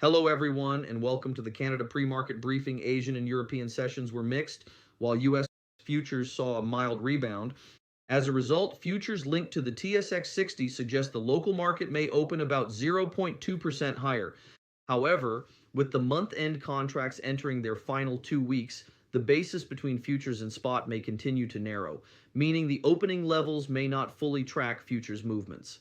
Hello, everyone, and welcome to the Canada pre-market briefing. Asian and European sessions were mixed, while U.S. futures saw a mild rebound. As a result, futures linked to the TSX60 suggest the local market may open about 0.2% higher. However, with the month-end contracts entering their final 2 weeks, the basis between futures and spot may continue to narrow, meaning the opening levels may not fully track futures movements.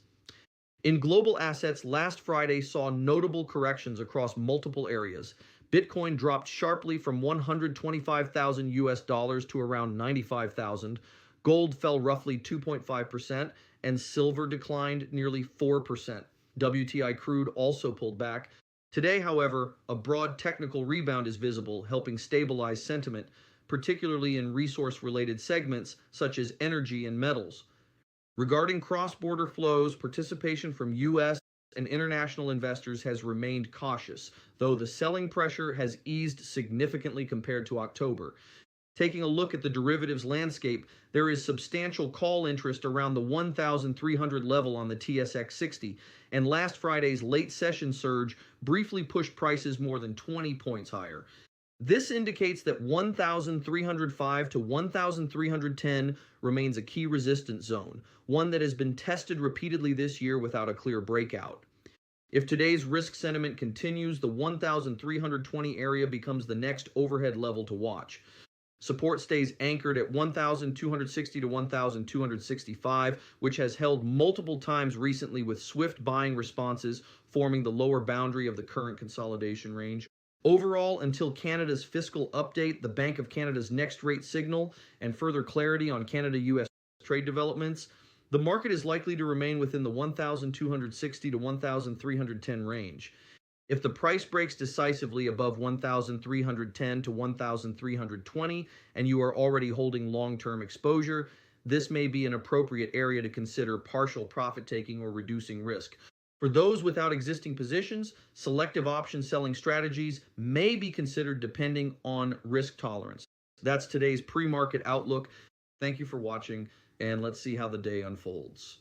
In global assets, last Friday saw notable corrections across multiple areas. Bitcoin dropped sharply from 125,000 US dollars to around 95,000. Gold fell roughly 2.5%, and silver declined nearly 4%. WTI crude also pulled back. Today, however, a broad technical rebound is visible, helping stabilize sentiment, particularly in resource-related segments such as energy and metals. Regarding cross-border flows, participation from U.S. and international investors has remained cautious, though the selling pressure has eased significantly compared to October. Taking a look at the derivatives landscape, there is substantial call interest around the 1,300 level on the TSX60, and last Friday's late session surge briefly pushed prices more than 20 points higher. This indicates that 1,305 to 1,310 remains a key resistance zone, one that has been tested repeatedly this year without a clear breakout. If today's risk sentiment continues, the 1,320 area becomes the next overhead level to watch. Support stays anchored at 1,260 to 1,265, which has held multiple times recently with swift buying responses forming the lower boundary of the current consolidation range. Overall, until Canada's fiscal update, the Bank of Canada's next rate signal, and further clarity on Canada-US trade developments, the market is likely to remain within the 1,260 to 1,310 range. If the price breaks decisively above 1,310 to 1,320 and you are already holding long-term exposure, this may be an appropriate area to consider partial profit taking or reducing risk. For those without existing positions, selective option selling strategies may be considered depending on risk tolerance. That's today's pre-market outlook. Thank you for watching, and let's see how the day unfolds.